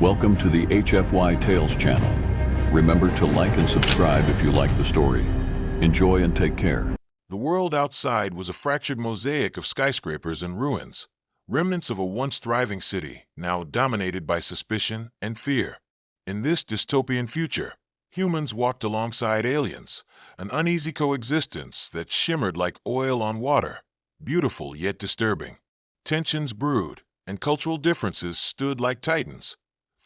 Welcome to the HFY Tales channel. Remember to like and subscribe if you like the story. Enjoy and take care. The world outside was a fractured mosaic of skyscrapers and ruins, remnants of a once thriving city, now dominated by suspicion and fear. In this dystopian future, humans walked alongside aliens, an uneasy coexistence that shimmered like oil on water, beautiful yet disturbing. Tensions brewed, and cultural differences stood like titans,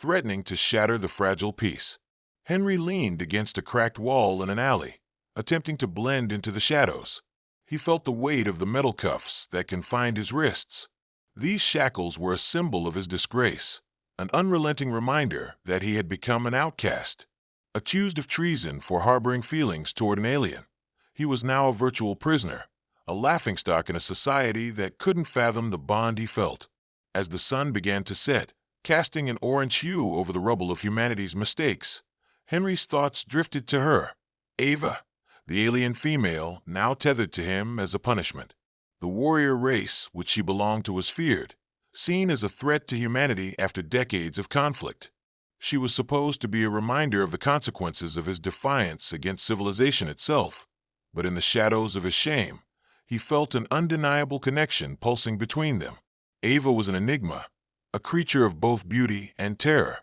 threatening to shatter the fragile peace. Henry leaned against a cracked wall in an alley, attempting to blend into the shadows. He felt the weight of the metal cuffs that confined his wrists. These shackles were a symbol of his disgrace, an unrelenting reminder that he had become an outcast. Accused of treason for harboring feelings toward an alien, he was now a virtual prisoner, a laughingstock in a society that couldn't fathom the bond he felt. As the sun began to set, casting an orange hue over the rubble of humanity's mistakes, Henry's thoughts drifted to her, Ava, the alien female now tethered to him as a punishment. The warrior race which she belonged to was feared, seen as a threat to humanity after decades of conflict. She was supposed to be a reminder of the consequences of his defiance against civilization itself, but in the shadows of his shame, he felt an undeniable connection pulsing between them. Ava was an enigma, a creature of both beauty and terror,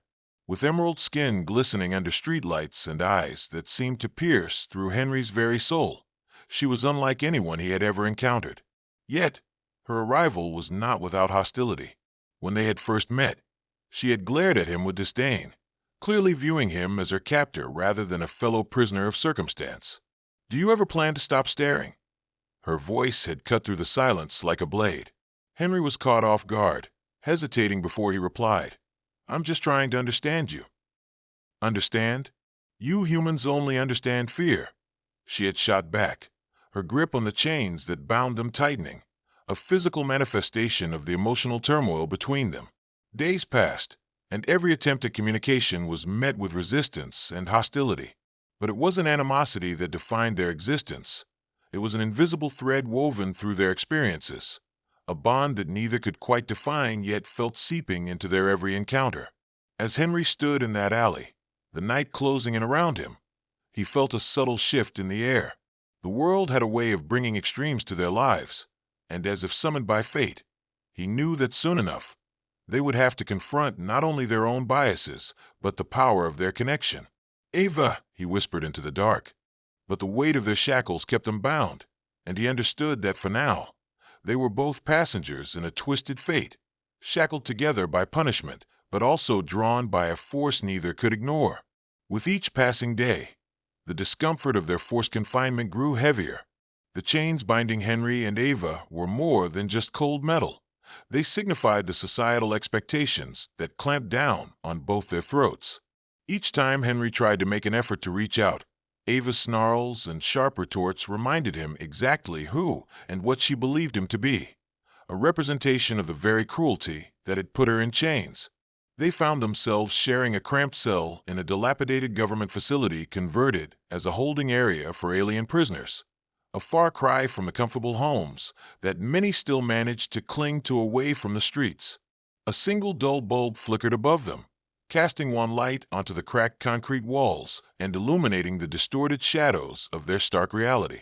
with emerald skin glistening under streetlights and eyes that seemed to pierce through Henry's very soul. She was unlike anyone he had ever encountered. Yet, her arrival was not without hostility. When they had first met, she had glared at him with disdain, clearly viewing him as her captor rather than a fellow prisoner of circumstance. "Do you ever plan to stop staring?" Her voice had cut through the silence like a blade. Henry was caught off guard, hesitating before he replied, "I'm just trying to understand you." "Understand? You humans only understand fear." She had shot back, her grip on the chains that bound them tightening, a physical manifestation of the emotional turmoil between them. Days passed, and every attempt at communication was met with resistance and hostility. But it wasn't animosity that defined their existence. It was an invisible thread woven through their experiences, a bond that neither could quite define yet felt seeping into their every encounter. As Henry stood in that alley, the night closing in around him, he felt a subtle shift in the air. The world had a way of bringing extremes to their lives, and as if summoned by fate, he knew that soon enough, they would have to confront not only their own biases, but the power of their connection. "Ava," he whispered into the dark. But the weight of their shackles kept them bound, and he understood that for now, they were both passengers in a twisted fate, shackled together by punishment, but also drawn by a force neither could ignore. With each passing day, the discomfort of their forced confinement grew heavier. The chains binding Henry and Ava were more than just cold metal. They signified the societal expectations that clamped down on both their throats. Each time Henry tried to make an effort to reach out, Ava's snarls and sharp retorts reminded him exactly who and what she believed him to be, a representation of the very cruelty that had put her in chains. They found themselves sharing a cramped cell in a dilapidated government facility converted as a holding area for alien prisoners, a far cry from the comfortable homes that many still managed to cling to away from the streets. A single dull bulb flickered above them, casting one light onto the cracked concrete walls and illuminating the distorted shadows of their stark reality.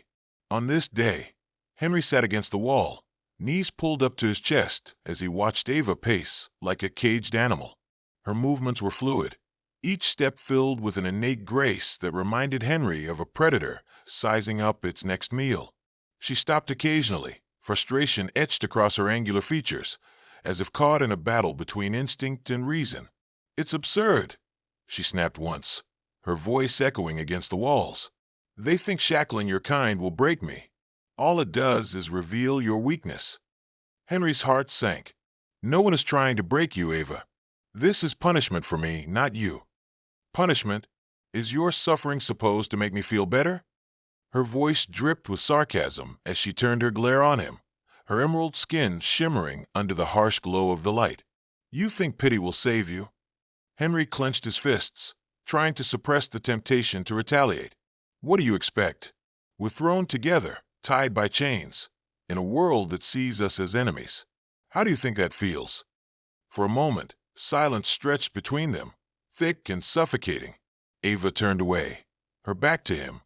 On this day, Henry sat against the wall, knees pulled up to his chest as he watched Ava pace like a caged animal. Her movements were fluid, each step filled with an innate grace that reminded Henry of a predator sizing up its next meal. She stopped occasionally, frustration etched across her angular features, as if caught in a battle between instinct and reason. "It's absurd," she snapped once, her voice echoing against the walls. "They think shackling your kind will break me. All it does is reveal your weakness." Henry's heart sank. "No one is trying to break you, Ava. This is punishment for me, not you." "Punishment? Is your suffering supposed to make me feel better?" Her voice dripped with sarcasm as she turned her glare on him, her emerald skin shimmering under the harsh glow of the light. "You think pity will save you?" Henry clenched his fists, trying to suppress the temptation to retaliate. "What do you expect? We're thrown together, tied by chains, in a world that sees us as enemies. How do you think that feels?" For a moment, Silence stretched between them, thick and suffocating. Ava turned away, her back to him,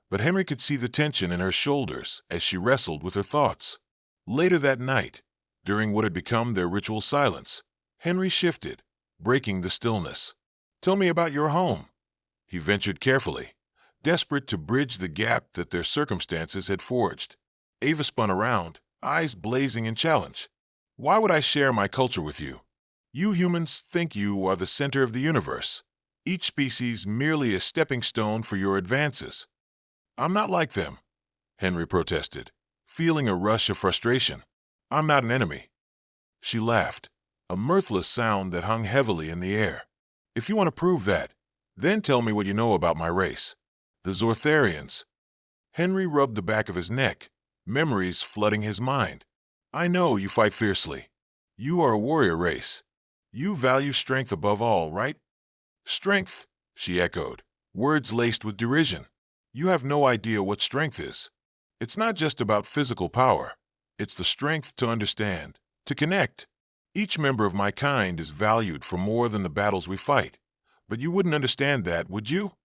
but Henry could see the tension in her shoulders as she wrestled with her thoughts. Later that night, during what had become their ritual silence, Henry shifted, breaking the stillness. "Tell me about your home," he ventured carefully, desperate to bridge the gap that their circumstances had forged. Ava spun around, eyes blazing in challenge. "Why would I share my culture with you? You humans think you are the center of the universe, each species merely a stepping stone for your advances." "I'm not like them," Henry protested, feeling a rush of frustration. "I'm not an enemy." She laughed, a mirthless sound that hung heavily in the air. "If you want to prove that, then tell me what you know about my race, the Zortharians." Henry rubbed the back of his neck, memories flooding his mind. "I know you fight fiercely. You are a warrior race. You value strength above all, right?" "Strength," she echoed, words laced with derision. "You have no idea what strength is. It's not just about physical power. It's the strength to understand, to connect. Each member of my kind is valued for more than the battles we fight. But you wouldn't understand that, would you?"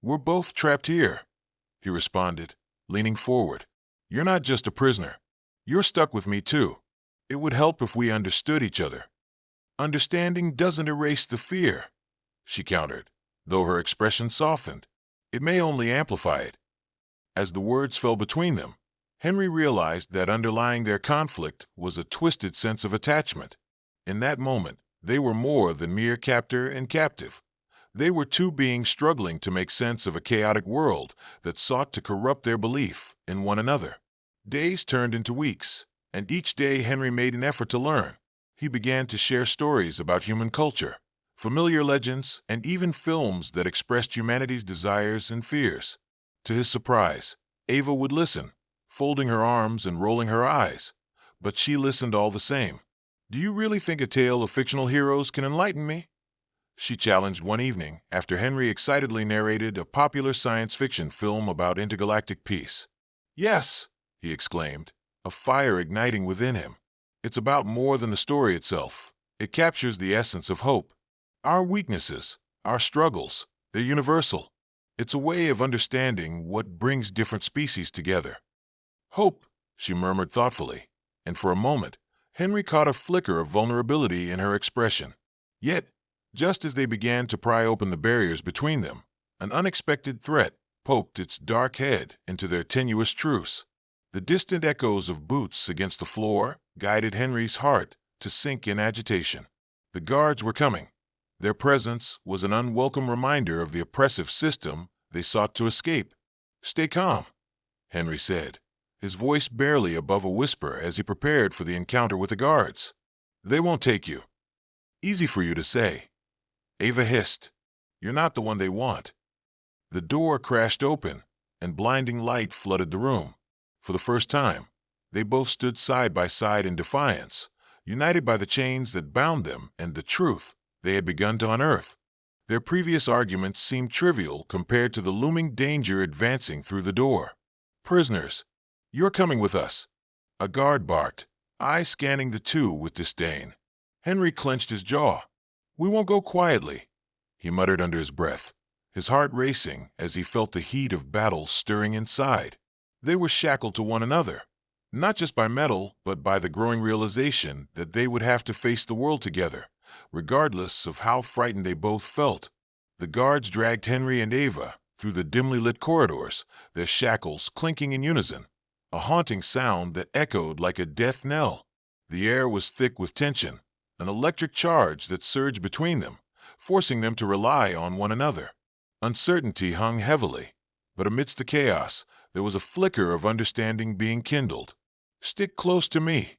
"We're both trapped here," he responded, leaning forward. "You're not just a prisoner. You're stuck with me too. It would help if we understood each other." "Understanding doesn't erase the fear," she countered, though her expression softened. "It may only amplify it." As the words fell between them, Henry realized that underlying their conflict was a twisted sense of attachment. In that moment, they were more than mere captor and captive. They were two beings struggling to make sense of a chaotic world that sought to corrupt their belief in one another. Days turned into weeks, and each day Henry made an effort to learn. He began to share stories about human culture, familiar legends, and even films that expressed humanity's desires and fears. To his surprise, Ava would listen, folding her arms and rolling her eyes, but she listened all the same. "Do you really think a tale of fictional heroes can enlighten me?" she challenged one evening after Henry excitedly narrated a popular science fiction film about intergalactic peace. "Yes," he exclaimed, a fire igniting within him. "It's about more than the story itself. It captures the essence of hope. Our weaknesses, our struggles, they're universal. It's a way of understanding what brings different species together." "Hope," she murmured thoughtfully, and for a moment, Henry caught a flicker of vulnerability in her expression. Yet, just as they began to pry open the barriers between them, an unexpected threat poked its dark head into their tenuous truce. The distant echoes of boots against the floor guided Henry's heart to sink in agitation. The guards were coming. Their presence was an unwelcome reminder of the oppressive system they sought to escape. "Stay calm," Henry said, his voice barely above a whisper as he prepared for the encounter with the guards. "They won't take you." "Easy for you to say," Ava hissed. "You're not the one they want." The door crashed open, and blinding light flooded the room. For the first time, they both stood side by side in defiance, united by the chains that bound them and the truth they had begun to unearth. Their previous arguments seemed trivial compared to the looming danger advancing through the door. "Prisoners, you're coming with us," a guard barked, eyes scanning the two with disdain. Henry clenched his jaw. "We won't go quietly," he muttered under his breath, his heart racing as he felt the heat of battle stirring inside. They were shackled to one another, not just by metal, but by the growing realization that they would have to face the world together, regardless of how frightened they both felt. The guards dragged Henry and Ava through the dimly lit corridors, their shackles clinking in unison, a haunting sound that echoed like a death knell. The air was thick with tension, an electric charge that surged between them, forcing them to rely on one another. Uncertainty hung heavily, but amidst the chaos, there was a flicker of understanding being kindled. "Stick close to me,"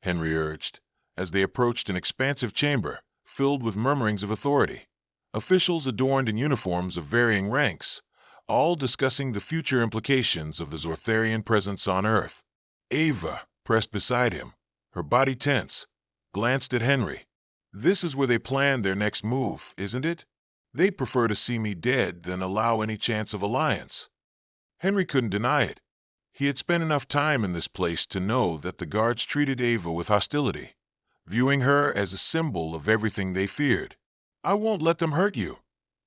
Henry urged, as they approached an expansive chamber filled with murmurings of authority. Officials adorned in uniforms of varying ranks, all discussing the future implications of the Zortharian presence on Earth. Ava, pressed beside him, her body tense, glanced at Henry. "This is where they planned their next move, isn't it? They'd prefer to see me dead than allow any chance of alliance." Henry couldn't deny it. He had spent enough time in this place to know that the guards treated Ava with hostility. viewing her as a symbol of everything they feared. "I won't let them hurt you,"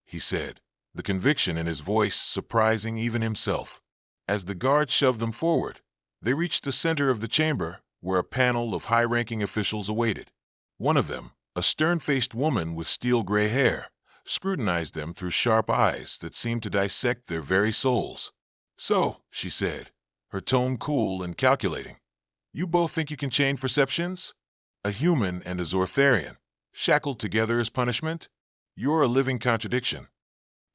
he said, the conviction in his voice surprising even himself. As the guards shoved them forward, they reached the center of the chamber, where a panel of high-ranking officials awaited. One of them, a stern-faced woman with steel-gray hair, scrutinized them through sharp eyes that seemed to dissect their very souls. "So," she said, her tone cool and calculating, "you both think you can change perceptions? A human and a Zortharian, shackled together as punishment? You're a living contradiction."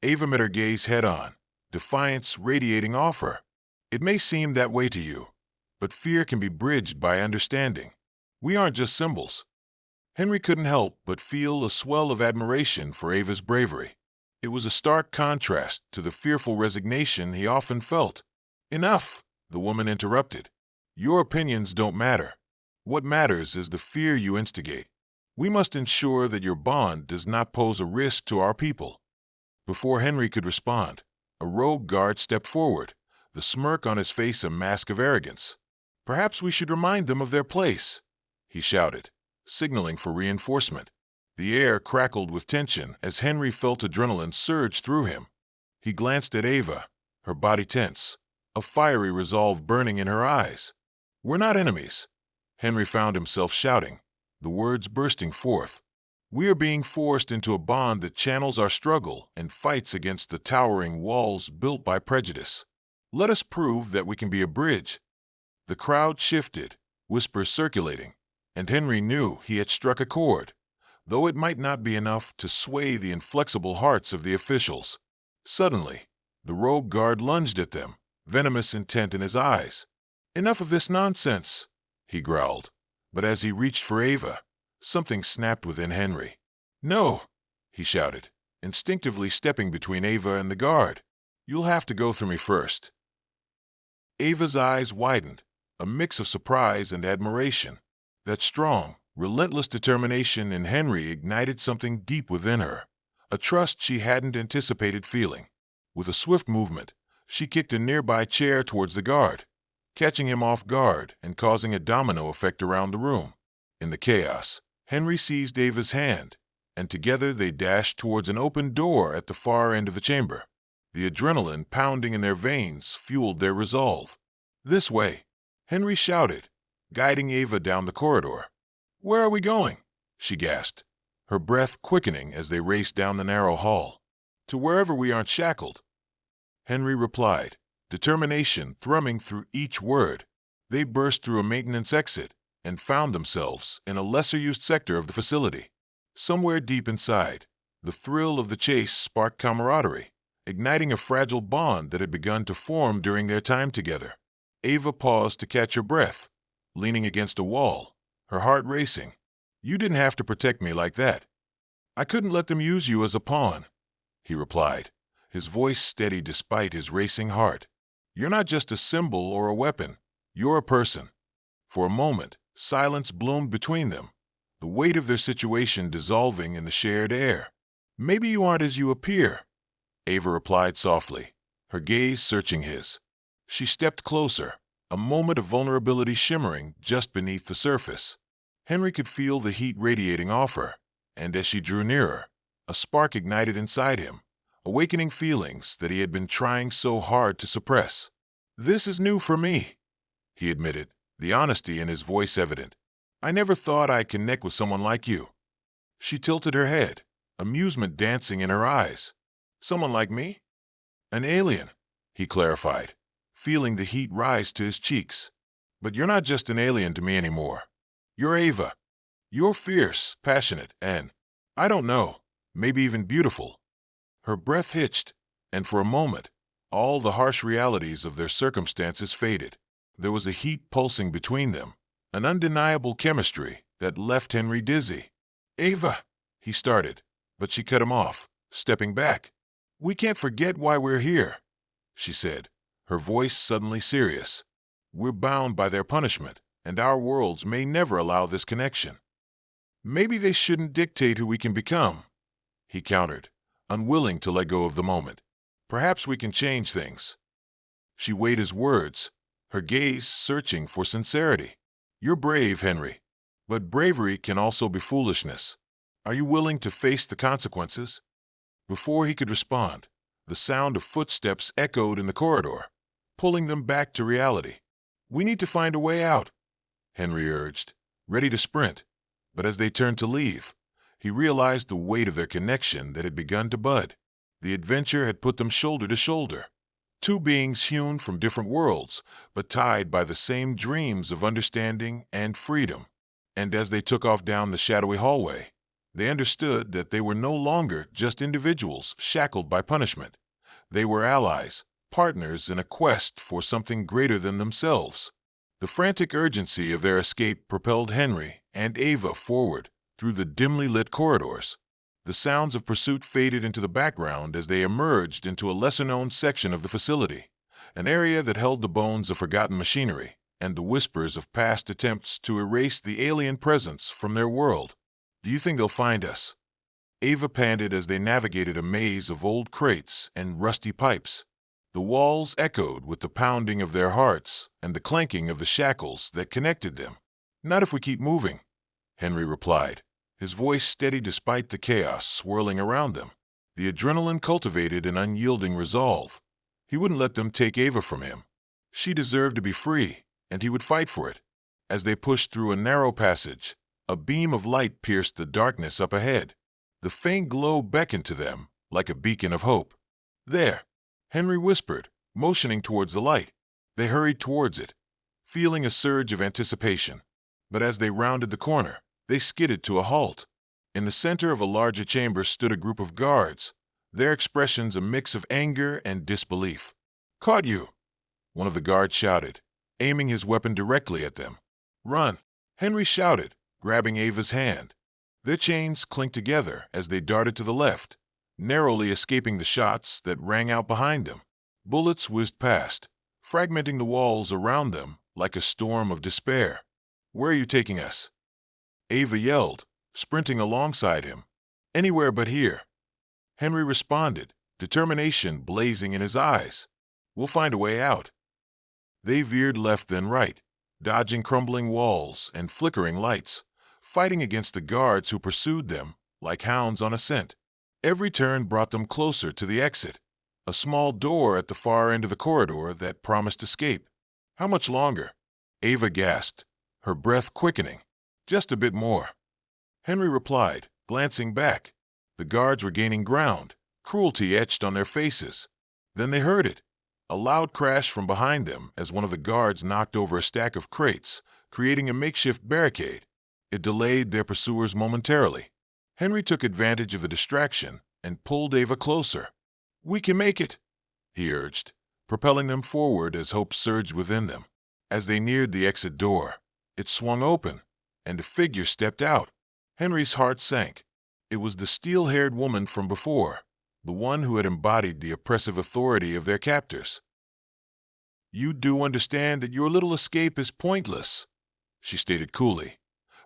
Ava met her gaze head-on, defiance radiating off her. "It may seem that way to you, but fear can be bridged by understanding. We aren't just symbols." Henry couldn't help but feel a swell of admiration for Ava's bravery. It was a stark contrast to the fearful resignation he often felt. "Enough," the woman interrupted. "Your opinions don't matter. What matters is the fear you instigate. We must ensure that your bond does not pose a risk to our people." Before Henry could respond, a rogue guard stepped forward, the smirk on his face a mask of arrogance. "Perhaps we should remind them of their place," he shouted, signaling for reinforcement. The air crackled with tension as Henry felt adrenaline surge through him. He glanced at Ava, her body tense, a fiery resolve burning in her eyes. "We're not enemies," Henry found himself shouting, the words bursting forth. "We are being forced into a bond that channels our struggle and fights against the towering walls built by prejudice. Let us prove that we can be a bridge." The crowd shifted, whispers circulating, and Henry knew he had struck a chord, though it might not be enough to sway the inflexible hearts of the officials. Suddenly, the rogue guard lunged at them, venomous intent in his eyes. "Enough of this nonsense," he growled, but as he reached for Ava, something snapped within Henry. "No," he shouted, instinctively stepping between Ava and the guard. "You'll have to go through me first." Ava's eyes widened, a mix of surprise and admiration. That strong, relentless determination in Henry ignited something deep within her, a trust she hadn't anticipated feeling. With a swift movement, she kicked a nearby chair towards the guard, catching him off guard and causing a domino effect around the room. In the chaos, Henry seized Ava's hand, and together they dashed towards an open door at the far end of the chamber. The adrenaline pounding in their veins fueled their resolve. "This way," Henry shouted, guiding Ava down the corridor. "Where are we going?" she gasped, her breath quickening as they raced down the narrow hall. "To wherever we aren't shackled," Henry replied, determination thrumming through each word. They burst through a maintenance exit and found themselves in a lesser-used sector of the facility. Somewhere deep inside, the thrill of the chase sparked camaraderie, igniting a fragile bond that had begun to form during their time together. Ava paused to catch her breath, leaning against a wall, her heart racing. "You didn't have to protect me like that." "I couldn't let them use you as a pawn," he replied, his voice steady despite his racing heart. "You're not just a symbol or a weapon. You're a person." For a moment, silence bloomed between them, the weight of their situation dissolving in the shared air. "Maybe you aren't as you appear," Ava replied softly, her gaze searching his. She stepped closer, a moment of vulnerability shimmering just beneath the surface. Henry could feel the heat radiating off her, and as she drew nearer, a spark ignited inside him, awakening feelings that he had been trying so hard to suppress. "This is new for me," he admitted, the honesty in his voice evident. "I never thought I'd connect with someone like you." She tilted her head, amusement dancing in her eyes. "Someone like me?" "An alien," he clarified, feeling the heat rise to his cheeks. "But you're not just an alien to me anymore. You're Ava. You're fierce, passionate, and, I don't know, maybe even beautiful." Her breath hitched, and for a moment, all the harsh realities of their circumstances faded. There was a heat pulsing between them, an undeniable chemistry that left Henry dizzy. "Ava," he started, but she cut him off, stepping back. "We can't forget why we're here," she said, her voice suddenly serious. "We're bound by their punishment, and our worlds may never allow this connection." "Maybe they shouldn't dictate who we can become," he countered, unwilling to let go of the moment. "Perhaps we can change things." She weighed his words, her gaze searching for sincerity. "You're brave, Henry, But bravery can also be foolishness. Are you willing to face the consequences? Before he could respond, the sound of footsteps echoed in the corridor, pulling them back to reality. We need to find a way out, Henry urged, ready to sprint. But as they turned to leave, he realized the weight of their connection that had begun to bud. The adventure had put them shoulder to shoulder. Two beings hewn from different worlds, but tied by the same dreams of understanding and freedom. And as they took off down the shadowy hallway, they understood that they were no longer just individuals shackled by punishment. They were allies, partners in a quest for something greater than themselves. The frantic urgency of their escape propelled Henry and Ava forward through the dimly lit corridors. The sounds of pursuit faded into the background as they emerged into a lesser-known section of the facility, an area that held the bones of forgotten machinery and the whispers of past attempts to erase the alien presence from their world. Do you think they'll find us? Ava panted as they navigated a maze of old crates and rusty pipes. The walls echoed with the pounding of their hearts and the clanking of the shackles that connected them. Not if we keep moving, Henry replied, his voice steady despite the chaos swirling around them. The adrenaline cultivated an unyielding resolve. He wouldn't let them take Ava from him. She deserved to be free, and he would fight for it. As they pushed through a narrow passage, a beam of light pierced the darkness up ahead. The faint glow beckoned to them like a beacon of hope. There, Henry whispered, motioning towards the light. They hurried towards it, feeling a surge of anticipation. But as they rounded the corner, they skidded to a halt. In the center of a larger chamber stood a group of guards, their expressions a mix of anger and disbelief. "Caught you!" one of the guards shouted, aiming his weapon directly at them. "Run!" Henry shouted, grabbing Ava's hand. Their chains clinked together as they darted to the left, narrowly escaping the shots that rang out behind them. Bullets whizzed past, fragmenting the walls around them like a storm of despair. "Where are you taking us?" Ava yelled, sprinting alongside him. "Anywhere but here." Henry responded, determination blazing in his eyes. "We'll find a way out." They veered left then right, dodging crumbling walls and flickering lights, fighting against the guards who pursued them like hounds on a scent. Every turn brought them closer to the exit, a small door at the far end of the corridor that promised escape. "How much longer?" Ava gasped, her breath quickening. "Just a bit more," Henry replied, glancing back. The guards were gaining ground, cruelty etched on their faces. Then they heard it, a loud crash from behind them as one of the guards knocked over a stack of crates, creating a makeshift barricade. It delayed their pursuers momentarily. Henry took advantage of the distraction and pulled Ava closer. "We can make it," he urged, propelling them forward as hope surged within them. As they neared the exit door, it swung open, and a figure stepped out. Henry's heart sank. It was the steel-haired woman from before, the one who had embodied the oppressive authority of their captors. "You do understand that your little escape is pointless," she stated coolly,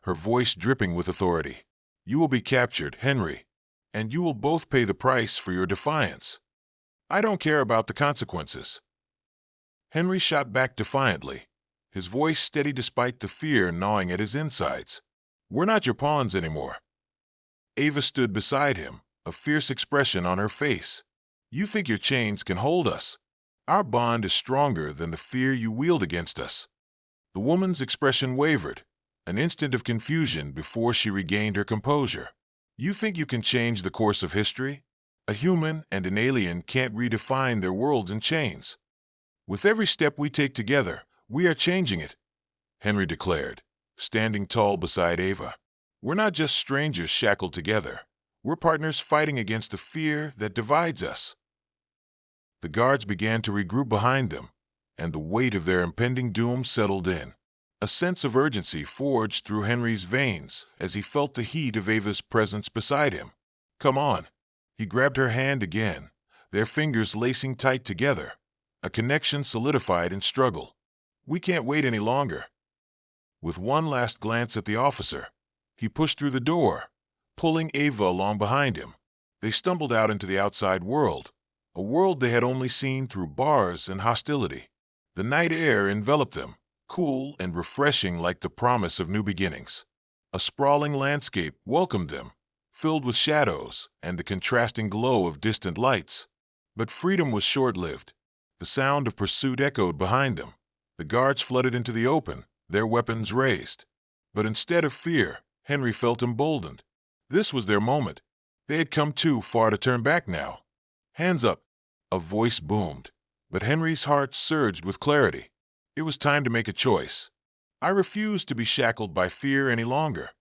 her voice dripping with authority. "You will be captured, Henry, and you will both pay the price for your defiance. I don't care about the consequences." Henry shot back defiantly, his voice steady despite the fear gnawing at his insides. "We're not your pawns anymore." Ava stood beside him, a fierce expression on her face. "You think your chains can hold us? Our bond is stronger than the fear you wield against us." The woman's expression wavered, an instant of confusion before she regained her composure. "You think you can change the course of history? A human and an alien can't redefine their worlds in chains. With every step we take together, we are changing it," Henry declared, standing tall beside Ava. "We're not just strangers shackled together. We're partners fighting against the fear that divides us." The guards began to regroup behind them, and the weight of their impending doom settled in. A sense of urgency forged through Henry's veins as he felt the heat of Ava's presence beside him. "Come on." He grabbed her hand again, their fingers lacing tight together, a connection solidified in struggle. "We can't wait any longer." With one last glance at the officer, he pushed through the door, pulling Ava along behind him. They stumbled out into the outside world, a world they had only seen through bars and hostility. The night air enveloped them, cool and refreshing like the promise of new beginnings. A sprawling landscape welcomed them, filled with shadows and the contrasting glow of distant lights. But freedom was short-lived. The sound of pursuit echoed behind them. The guards flooded into the open, their weapons raised. But instead of fear, Henry felt emboldened. This was their moment. They had come too far to turn back now. Hands up, a voice boomed, but Henry's heart surged with clarity. It was time to make a choice. I refuse to be shackled by fear any longer.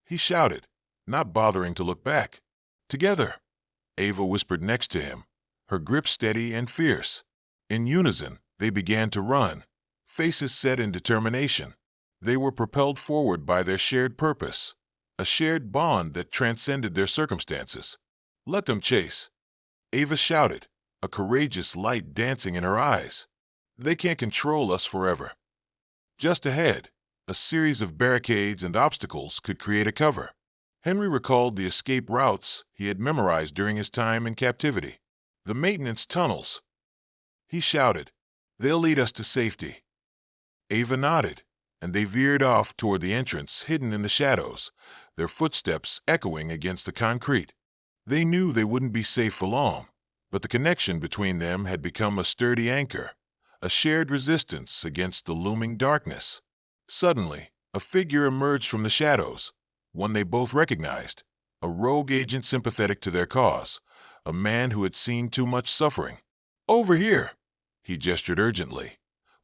He shouted, not bothering to look back. Together, Ava whispered next to him, her grip steady and fierce. In unison, they began to run, faces set in determination. They were propelled forward by their shared purpose, a shared bond that transcended their circumstances. Let them chase. Ava shouted, a courageous light dancing in her eyes. They can't control us forever. Just ahead, a series of barricades and obstacles could create a cover. Henry recalled the escape routes he had memorized during his time in captivity. The maintenance tunnels. He shouted, they'll lead us to safety. Ava nodded, and they veered off toward the entrance hidden in the shadows, their footsteps echoing against the concrete. They knew they wouldn't be safe for long, but the connection between them had become a sturdy anchor, a shared resistance against the looming darkness. Suddenly, a figure emerged from the shadows, one they both recognized, a rogue agent sympathetic to their cause, a man who had seen too much suffering. Over here, he gestured urgently,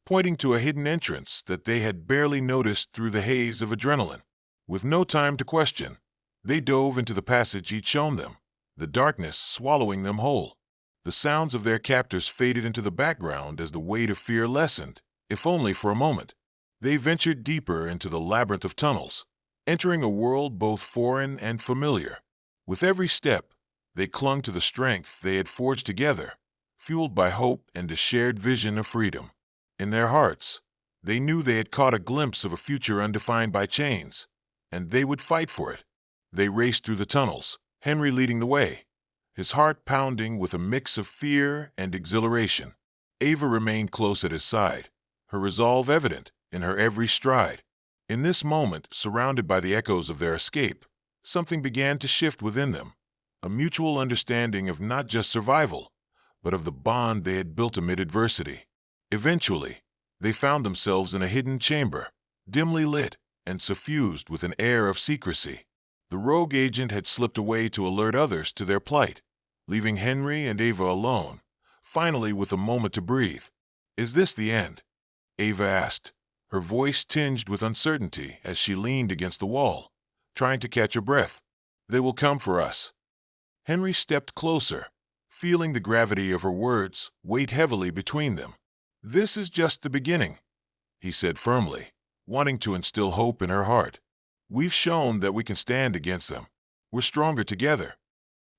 pointing to a hidden entrance that they had barely noticed through the haze of adrenaline. With no time to question, they dove into the passage he'd shown them, the darkness swallowing them whole. The sounds of their captors faded into the background as the weight of fear lessened, if only for a moment. They ventured deeper into the labyrinth of tunnels, entering a world both foreign and familiar. With every step, they clung to the strength they had forged together, fueled by hope and a shared vision of freedom. In their hearts, they knew they had caught a glimpse of a future undefined by chains, and they would fight for it. They raced through the tunnels, Henry leading the way, his heart pounding with a mix of fear and exhilaration. Ava remained close at his side, her resolve evident in her every stride. In this moment, surrounded by the echoes of their escape, something began to shift within them, a mutual understanding of not just survival, but of the bond they had built amid adversity. Eventually, they found themselves in a hidden chamber, dimly lit and suffused with an air of secrecy. The rogue agent had slipped away to alert others to their plight, leaving Henry and Ava alone, finally with a moment to breathe. "Is this the end?" Ava asked, her voice tinged with uncertainty as she leaned against the wall, trying to catch her breath. "They will come for us." Henry stepped closer, feeling the gravity of her words weigh heavily between them. "This is just the beginning," he said firmly, wanting to instill hope in her heart. "We've shown that we can stand against them. We're stronger together."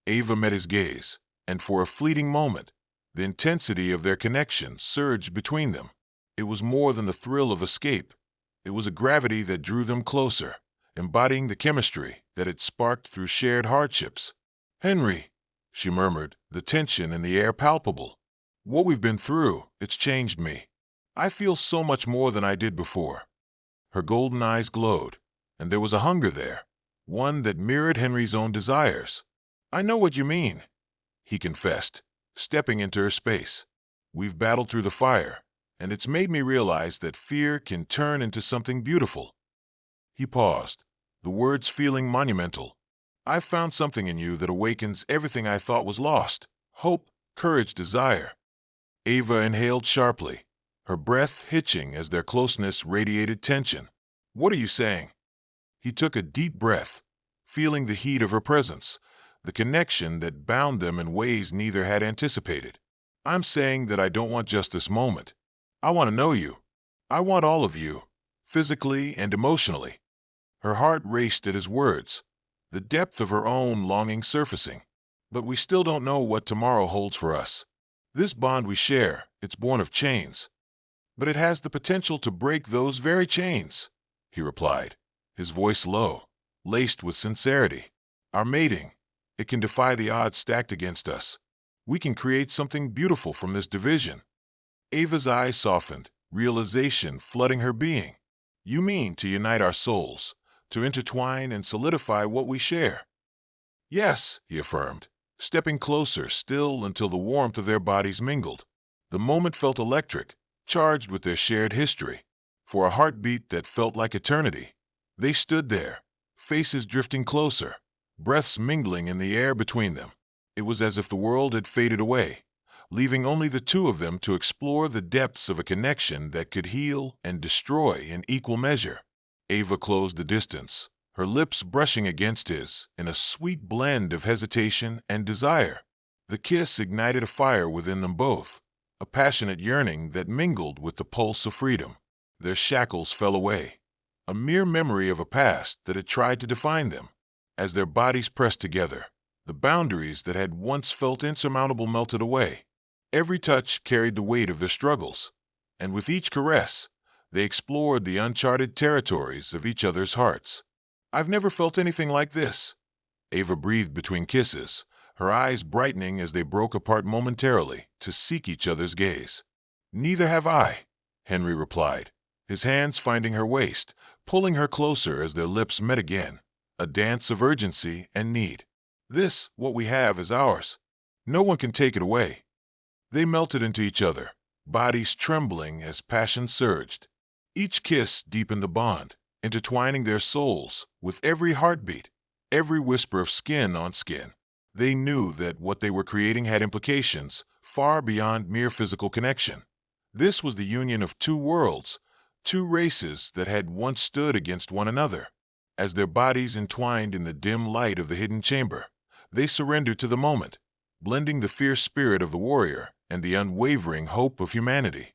Ava met his gaze, and for a fleeting moment, the intensity of their connection surged between them. It was more than the thrill of escape. It was a gravity that drew them closer, embodying the chemistry that had sparked through shared hardships. "Henry," she murmured, the tension in the air palpable. "What we've been through, it's changed me. I feel so much more than I did before." Her golden eyes glowed, and there was a hunger there, one that mirrored Henry's own desires. "I know what you mean," he confessed, stepping into her space. "We've battled through the fire, and it's made me realize that fear can turn into something beautiful." He paused, the words feeling monumental. "I've found something in you that awakens everything I thought was lost: hope, courage, desire." Ava inhaled sharply, her breath hitching as their closeness radiated tension. "What are you saying?" He took a deep breath, feeling the heat of her presence, the connection that bound them in ways neither had anticipated. "I'm saying that I don't want just this moment. I want to know you. I want all of you, physically and emotionally." Her heart raced at his words, the depth of her own longing surfacing. "But we still don't know what tomorrow holds for us. This bond we share, it's born of chains. But it has the potential to break those very chains," he replied, his voice low, laced with sincerity. "Our mating, it can defy the odds stacked against us. We can create something beautiful from this division." Ava's eyes softened, realization flooding her being. "You mean to unite our souls, to intertwine and solidify what we share. Yes, he affirmed, stepping closer still until the warmth of their bodies mingled. The moment felt electric, charged with their shared history. For a heartbeat that felt like eternity, they stood there, faces drifting closer, breaths mingling in the air between them. It was as if the world had faded away, leaving only the two of them to explore the depths of a connection that could heal and destroy in equal measure. Ava closed the distance, her lips brushing against his in a sweet blend of hesitation and desire. The kiss ignited a fire within them both, a passionate yearning that mingled with the pulse of freedom. Their shackles fell away, a mere memory of a past that had tried to define them. As their bodies pressed together, the boundaries that had once felt insurmountable melted away. Every touch carried the weight of their struggles, and with each caress, they explored the uncharted territories of each other's hearts. "I've never felt anything like this," Ava breathed between kisses, her eyes brightening as they broke apart momentarily to seek each other's gaze. "Neither have I," Henry replied, his hands finding her waist, pulling her closer as their lips met again, a dance of urgency and need. "This, what we have, is ours. No one can take it away." They melted into each other, bodies trembling as passion surged. Each kiss deepened the bond, intertwining their souls with every heartbeat, every whisper of skin on skin. They knew that what they were creating had implications far beyond mere physical connection. This was the union of two worlds, two races that had once stood against one another. As their bodies entwined in the dim light of the hidden chamber, they surrendered to the moment, blending the fierce spirit of the warrior and the unwavering hope of humanity.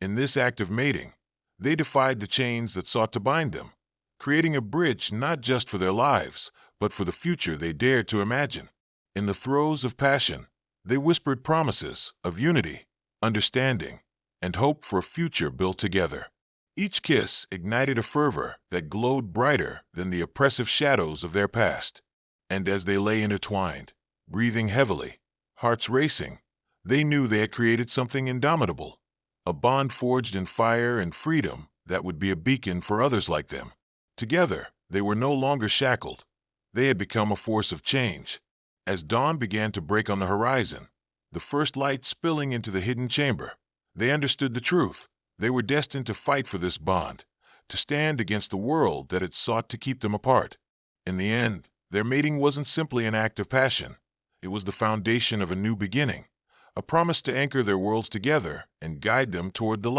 In this act of mating, they defied the chains that sought to bind them, creating a bridge not just for their lives, but for the future they dared to imagine. In the throes of passion, they whispered promises of unity, understanding, and hope for a future built together. Each kiss ignited a fervor that glowed brighter than the oppressive shadows of their past. And as they lay intertwined, breathing heavily, hearts racing, they knew they had created something indomitable, a bond forged in fire and freedom that would be a beacon for others like them. Together, they were no longer shackled. They had become a force of change. As dawn began to break on the horizon, the first light spilling into the hidden chamber, they understood the truth. They were destined to fight for this bond, to stand against the world that had sought to keep them apart. In the end, their mating wasn't simply an act of passion. It was the foundation of a new beginning, a promise to anchor their worlds together and guide them toward the light.